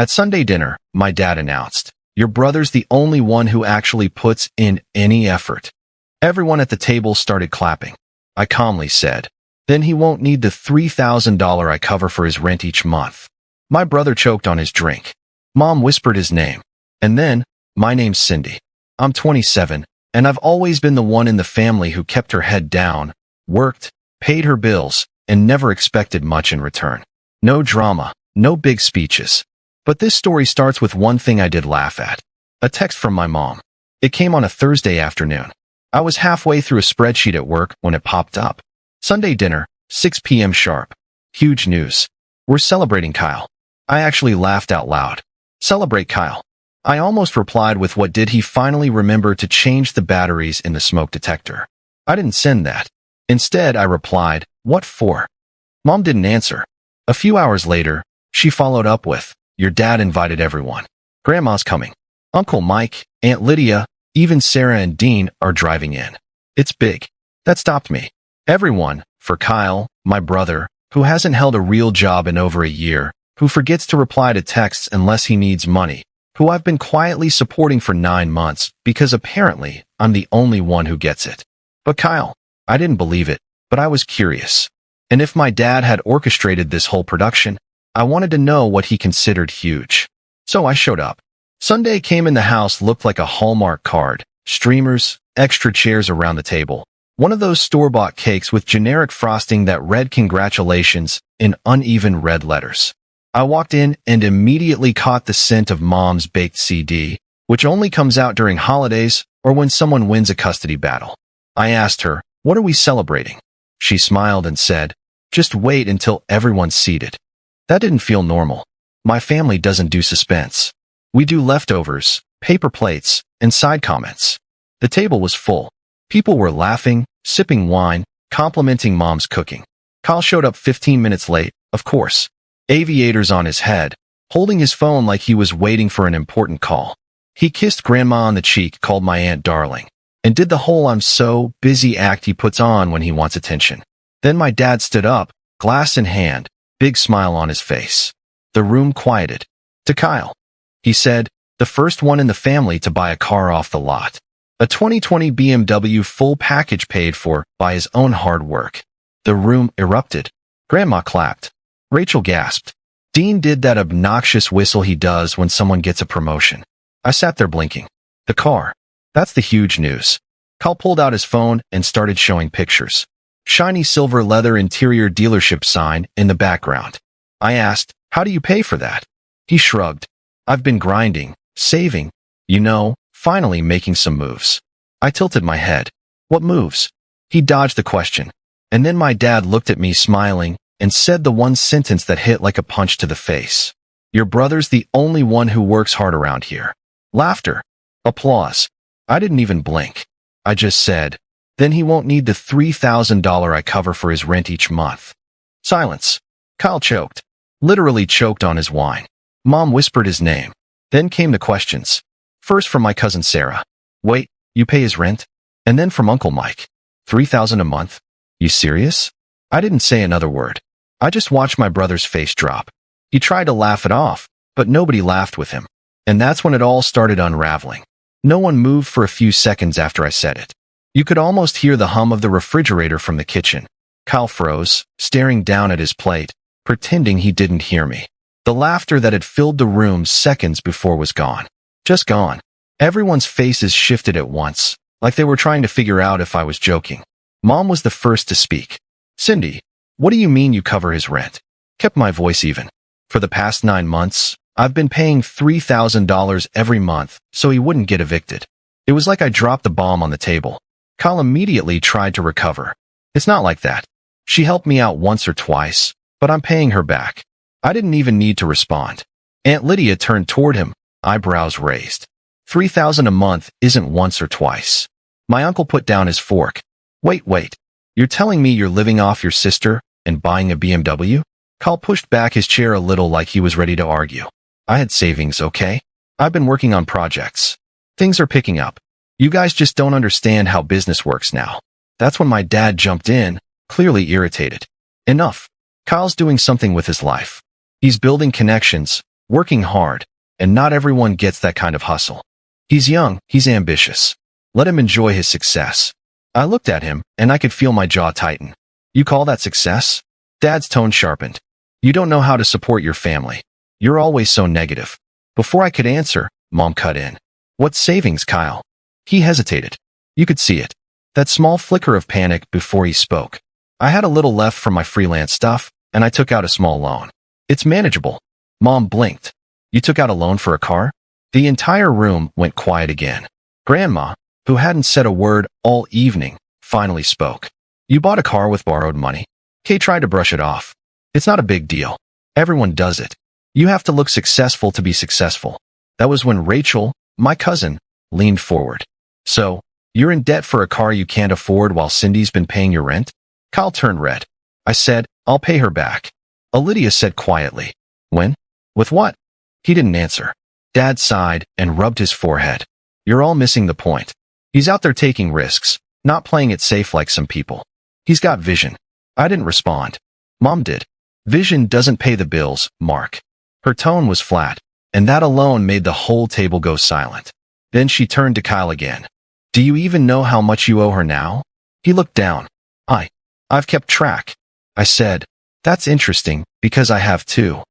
At Sunday dinner, my dad announced, "Your brother's the only one who actually puts in any effort." Everyone at the table started clapping. I calmly said, "Then he won't need the $3,000 I cover for his rent each month." My brother choked on his drink. Mom whispered his name. And then, "My name's Cindy. I'm 27, and I've always been the one in the family who kept her head down, worked, paid her bills, and never expected much in return. No drama, no big speeches. But this story starts with one thing I did laugh at. A text from my mom. It came on a Thursday afternoon. I was halfway through a spreadsheet at work when it popped up. Sunday dinner, 6 p.m. sharp. Huge news. We're celebrating Kyle. I actually laughed out loud. Celebrate Kyle. I almost replied with, what did he finally remember to change the batteries in the smoke detector? I didn't send that. Instead, I replied, what for? Mom didn't answer. A few hours later, she followed up with, your dad invited everyone. Grandma's coming. Uncle Mike, Aunt Lydia, even Sarah and Dean are driving in. It's big. That stopped me. Everyone, for Kyle, my brother, who hasn't held a real job in over a year, who forgets to reply to texts unless he needs money, who I've been quietly supporting for 9 months because apparently I'm the only one who gets it. But Kyle, I didn't believe it, but I was curious. And if my dad had orchestrated this whole production, I wanted to know what he considered huge. So I showed up. Sunday came in. The house looked like a Hallmark card. Streamers, extra chairs around the table. One of those store-bought cakes with generic frosting that read congratulations in uneven red letters. I walked in and immediately caught the scent of Mom's baked CD, which only comes out during holidays or when someone wins a custody battle. I asked her, what are we celebrating? She smiled and said, just wait until everyone's seated. That didn't feel normal. My family doesn't do suspense. We do leftovers, paper plates, and side comments. The table was full. People were laughing, sipping wine, complimenting Mom's cooking. Kyle showed up 15 minutes late, of course. Aviators on his head, holding his phone like he was waiting for an important call. He kissed Grandma on the cheek, called my aunt darling, and did the whole I'm so busy act he puts on when he wants attention. Then my dad stood up, glass in hand, big smile on his face. The room quieted. To Kyle, he said, the first one in the family to buy a car off the lot. A 2020 BMW full package paid for by his own hard work. The room erupted. Grandma clapped. Rachel gasped. Dean did that obnoxious whistle he does when someone gets a promotion. I sat there blinking. The car. That's the huge news. Kyle pulled out his phone and started showing pictures. Shiny silver leather interior dealership sign in the background. I asked, how do you pay for that? He shrugged. I've been grinding, saving, finally making some moves. I tilted my head. What moves? He dodged the question. And then my dad looked at me smiling and said the one sentence that hit like a punch to the face. Your brother's the only one who works hard around here. Laughter. Applause. I didn't even blink. I just said, then he won't need the $3,000 I cover for his rent each month. Silence. Kyle choked. Literally choked on his wine. Mom whispered his name. Then came the questions. First from my cousin Sarah. Wait, you pay his rent? And then from Uncle Mike. $3,000 a month? You serious? I didn't say another word. I just watched my brother's face drop. He tried to laugh it off, but nobody laughed with him. And that's when it all started unraveling. No one moved for a few seconds after I said it. You could almost hear the hum of the refrigerator from the kitchen. Kyle froze, staring down at his plate, pretending he didn't hear me. The laughter that had filled the room seconds before was gone. Just gone. Everyone's faces shifted at once, like they were trying to figure out if I was joking. Mom was the first to speak. Cindy, what do you mean you cover his rent? Kept my voice even. For the past 9 months, I've been paying $3,000 every month so he wouldn't get evicted. It was like I dropped the bomb on the table. Kyle immediately tried to recover. It's not like that. She helped me out once or twice, but I'm paying her back. I didn't even need to respond. Aunt Lydia turned toward him, eyebrows raised. $3,000 a month isn't once or twice. My uncle put down his fork. Wait. You're telling me you're living off your sister and buying a BMW? Kyle pushed back his chair a little like he was ready to argue. I had savings, okay? I've been working on projects. Things are picking up. You guys just don't understand how business works now. That's when my dad jumped in, clearly irritated. Enough. Kyle's doing something with his life. He's building connections, working hard, and not everyone gets that kind of hustle. He's young, he's ambitious. Let him enjoy his success. I looked at him, and I could feel my jaw tighten. You call that success? Dad's tone sharpened. You don't know how to support your family. You're always so negative. Before I could answer, Mom cut in. What savings, Kyle? He hesitated. You could see it. That small flicker of panic before he spoke. I had a little left from my freelance stuff, and I took out a small loan. It's manageable. Mom blinked. You took out a loan for a car? The entire room went quiet again. Grandma, who hadn't said a word all evening, finally spoke. You bought a car with borrowed money? Kay tried to brush it off. It's not a big deal. Everyone does it. You have to look successful to be successful. That was when Rachel, my cousin, leaned forward. So, you're in debt for a car you can't afford while Cindy's been paying your rent? Kyle turned red. I said, I'll pay her back. Lydia said quietly. When? With what? He didn't answer. Dad sighed and rubbed his forehead. You're all missing the point. He's out there taking risks, not playing it safe like some people. He's got vision. I didn't respond. Mom did. Vision doesn't pay the bills, Mark. Her tone was flat, and that alone made the whole table go silent. Then she turned to Kyle again. Do you even know how much you owe her now? He looked down. I've kept track. I said, that's interesting, because I have too.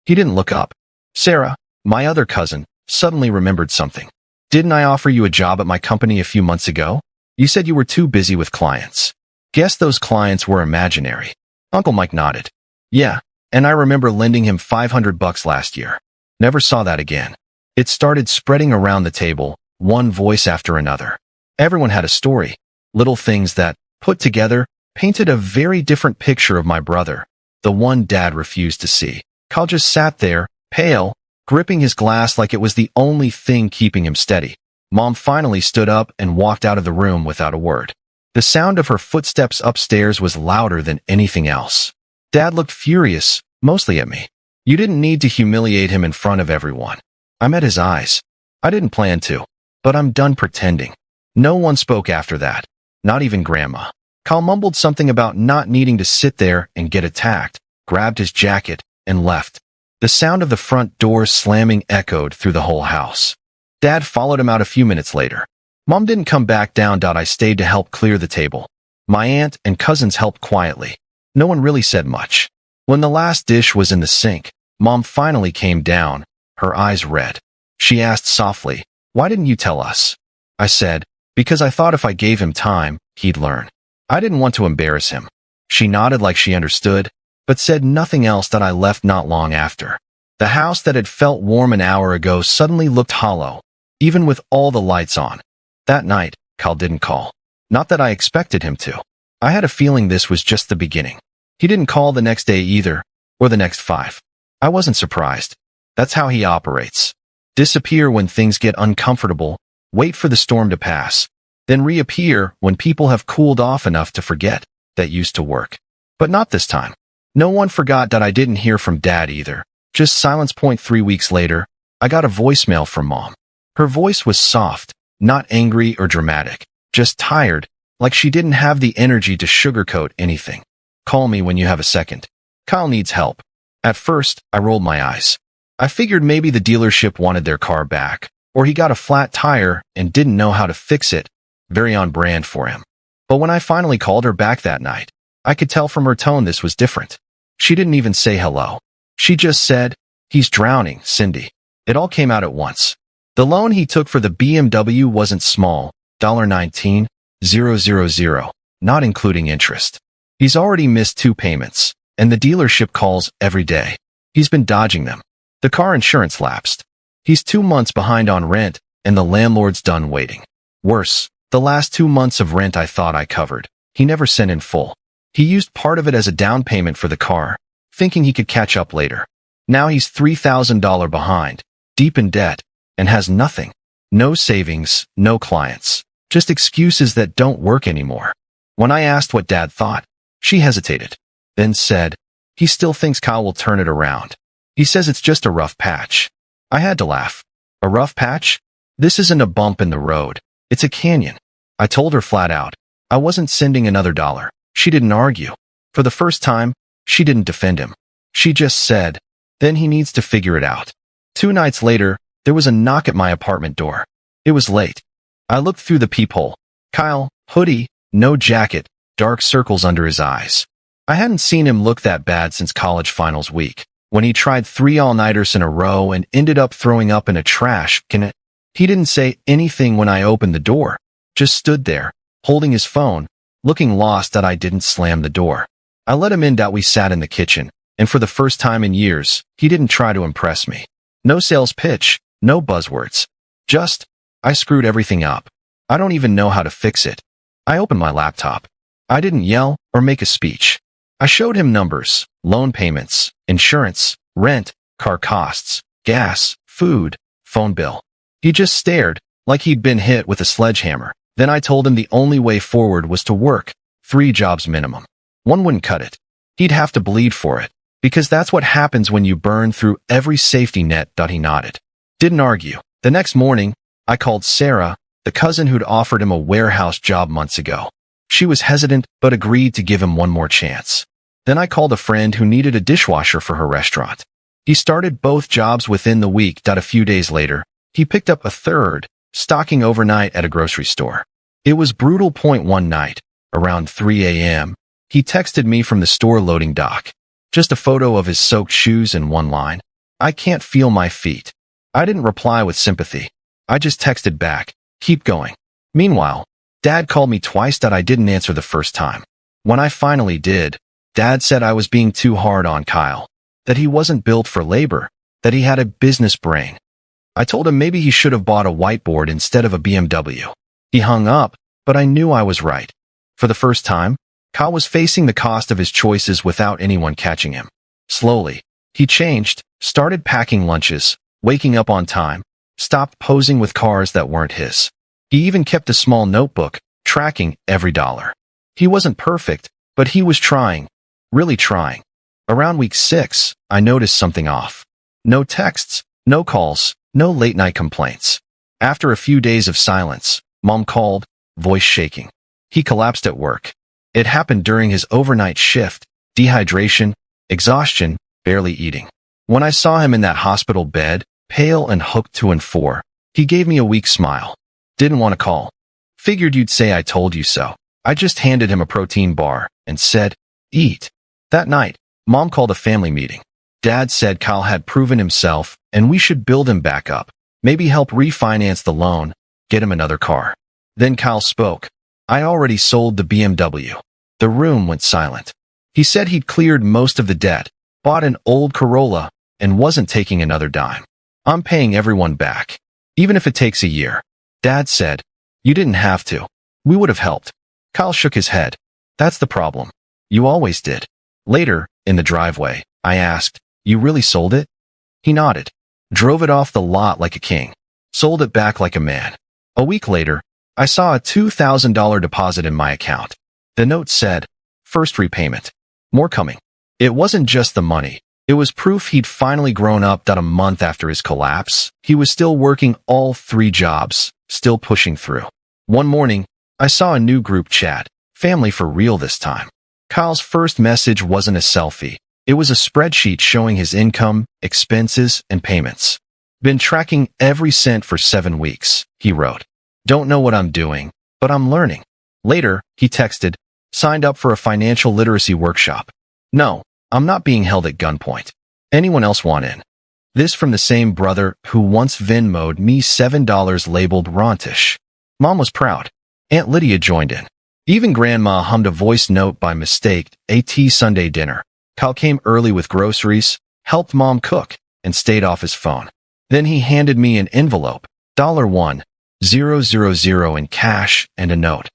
He didn't look up. Sarah, my other cousin, suddenly remembered something. Didn't I offer you a job at my company a few months ago? You said you were too busy with clients. Guess those clients were imaginary. Uncle Mike nodded. Yeah, and I remember lending him $500 last year. Never saw that again. It started spreading around the table, one voice after another. Everyone had a story. Little things that, put together, painted a very different picture of my brother, the one Dad refused to see. Kyle just sat there, pale, gripping his glass like it was the only thing keeping him steady. Mom finally stood up and walked out of the room without a word. The sound of her footsteps upstairs was louder than anything else. Dad looked furious, mostly at me. You didn't need to humiliate him in front of everyone. I met his eyes. I didn't plan to, but I'm done pretending. No one spoke after that, not even Grandma. Kyle mumbled something about not needing to sit there and get attacked, grabbed his jacket, and left. The sound of the front door slamming echoed through the whole house. Dad followed him out a few minutes later. Mom didn't come back down. I stayed to help clear the table. My aunt and cousins helped quietly. No one really said much. When the last dish was in the sink, Mom finally came down, her eyes red. She asked softly, why didn't you tell us? I said, because I thought if I gave him time, he'd learn. I didn't want to embarrass him. She nodded like she understood, but said nothing else. That I left not long after. The house that had felt warm an hour ago suddenly looked hollow, even with all the lights on. That night, Kyle didn't call. Not that I expected him to. I had a feeling this was just the beginning. He didn't call the next day either, or the next 5. I wasn't surprised. That's how he operates. Disappear when things get uncomfortable, wait for the storm to pass, then reappear when people have cooled off enough to forget. That used to work. But not this time. No one forgot that I didn't hear from Dad either. Just silence. 3 weeks later, I got a voicemail from Mom. Her voice was soft, not angry or dramatic, just tired, like she didn't have the energy to sugarcoat anything. Call me when you have a second. Kyle needs help. At first, I rolled my eyes. I figured maybe the dealership wanted their car back, or he got a flat tire and didn't know how to fix it. Very on brand for him. But when I finally called her back that night, I could tell from her tone this was different. She didn't even say hello. She just said, he's drowning, Cindy. It all came out at once. The loan he took for the BMW wasn't small, $19,000, not including interest. He's already missed 2 payments, and the dealership calls every day. He's been dodging them. The car insurance lapsed. He's 2 months behind on rent, and the landlord's done waiting. Worse, the last 2 months of rent I thought I covered, he never sent in full. He used part of it as a down payment for the car, thinking he could catch up later. Now he's $3,000 behind, deep in debt, and has nothing. No savings, no clients. Just excuses that don't work anymore. When I asked what Dad thought, she hesitated, then said, he still thinks Kyle will turn it around. He says it's just a rough patch. I had to laugh. A rough patch? This isn't a bump in the road. It's a canyon. I told her flat out. I wasn't sending another dollar. She didn't argue. For the first time, she didn't defend him. She just said, then he needs to figure it out. 2 nights later, there was a knock at my apartment door. It was late. I looked through the peephole. Kyle, hoodie, no jacket, dark circles under his eyes. I hadn't seen him look that bad since college finals week, when he tried 3 all-nighters in a row and ended up throwing up in a trash can. He didn't say anything when I opened the door, just stood there, holding his phone, looking lost that I didn't slam the door. I let him in that we sat in the kitchen, and for the first time in years, he didn't try to impress me. No sales pitch, no buzzwords. Just, I screwed everything up. I don't even know how to fix it. I opened my laptop. I didn't yell or make a speech. I showed him numbers, loan payments, insurance, rent, car costs, gas, food, phone bill. He just stared, like he'd been hit with a sledgehammer. Then I told him the only way forward was to work, 3 jobs minimum. 1 wouldn't cut it. He'd have to bleed for it, because that's what happens when you burn through every safety net. He nodded. Didn't argue. The next morning, I called Sarah, the cousin who'd offered him a warehouse job months ago. She was hesitant, but agreed to give him one more chance. Then I called a friend who needed a dishwasher for her restaurant. He started both jobs within the week. A few days later, he picked up a third, stocking overnight at a grocery store. It was brutal. One night, around 3 a.m., he texted me from the store loading dock. Just a photo of his soaked shoes and one line. I can't feel my feet. I didn't reply with sympathy. I just texted back, keep going. Meanwhile, Dad called me twice. I didn't answer the first time. When I finally did, Dad said I was being too hard on Kyle, that he wasn't built for labor, that he had a business brain. I told him maybe he should have bought a whiteboard instead of a BMW. He hung up, but I knew I was right. For the first time, Kyle was facing the cost of his choices without anyone catching him. Slowly, he changed, started packing lunches, waking up on time, stopped posing with cars that weren't his. He even kept a small notebook, tracking every dollar. He wasn't perfect, but he was trying, really trying. Around week 6, I noticed something off. No texts, no calls, no late-night complaints. After a few days of silence, Mom called, voice shaking. He collapsed at work. It happened during his overnight shift, dehydration, exhaustion, barely eating. When I saw him in that hospital bed, pale and hooked to and for, he gave me a weak smile. Didn't want to call. Figured you'd say I told you so. I just handed him a protein bar and said, eat. That night, Mom called a family meeting. Dad said Kyle had proven himself and we should build him back up. Maybe help refinance the loan, get him another car. Then Kyle spoke. I already sold the BMW. The room went silent. He said he'd cleared most of the debt, bought an old Corolla, and wasn't taking another dime. I'm paying everyone back, even if it takes a year. Dad said, you didn't have to. We would have helped. Kyle shook his head. That's the problem. You always did. Later, in the driveway, I asked, you really sold it? He nodded. Drove it off the lot like a king. Sold it back like a man. A week later, I saw a $2,000 deposit in my account. The note said, first repayment. More coming. It wasn't just the money. It was proof he'd finally grown up. That a month after his collapse, he was still working all 3 jobs, still pushing through. One morning, I saw a new group chat, family for real this time. Kyle's first message wasn't a selfie. It was a spreadsheet showing his income, expenses, and payments. Been tracking every cent for 7 weeks, he wrote. Don't know what I'm doing, but I'm learning. Later, he texted, signed up for a financial literacy workshop. No, I'm not being held at gunpoint. Anyone else want in? This from the same brother who once Venmo'd me $7 labeled Rontish. Mom was proud. Aunt Lydia joined in. Even Grandma hummed a voice note by mistake. AITA Sunday dinner. Kyle came early with groceries, helped Mom cook, and stayed off his phone. Then he handed me an envelope, $1,000 in cash and a note.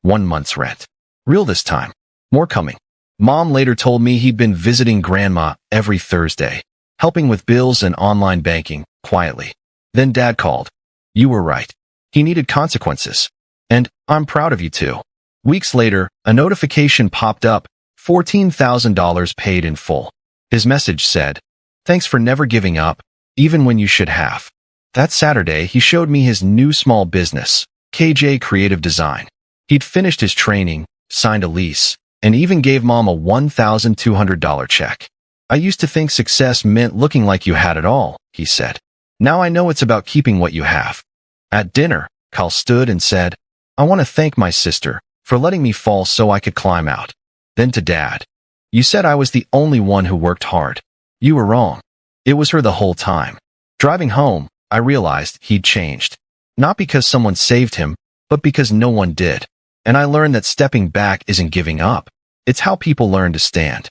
1 month's rent. Real this time. More coming. Mom later told me he'd been visiting Grandma every Thursday, helping with bills and online banking, quietly. Then Dad called. You were right. He needed consequences. And I'm proud of you too. Weeks later, a notification popped up, $14,000 paid in full. His message said, thanks for never giving up, even when you should have. That Saturday, he showed me his new small business, KJ Creative Design. He'd finished his training, signed a lease, and even gave Mom a $1,200 check. I used to think success meant looking like you had it all, he said. Now I know it's about keeping what you have. At dinner, Kyle stood and said, I want to thank my sister for letting me fall so I could climb out. Then to Dad. You said I was the only one who worked hard. You were wrong. It was her the whole time. Driving home, I realized he'd changed. Not because someone saved him, but because no one did. And I learned that stepping back isn't giving up. It's how people learn to stand.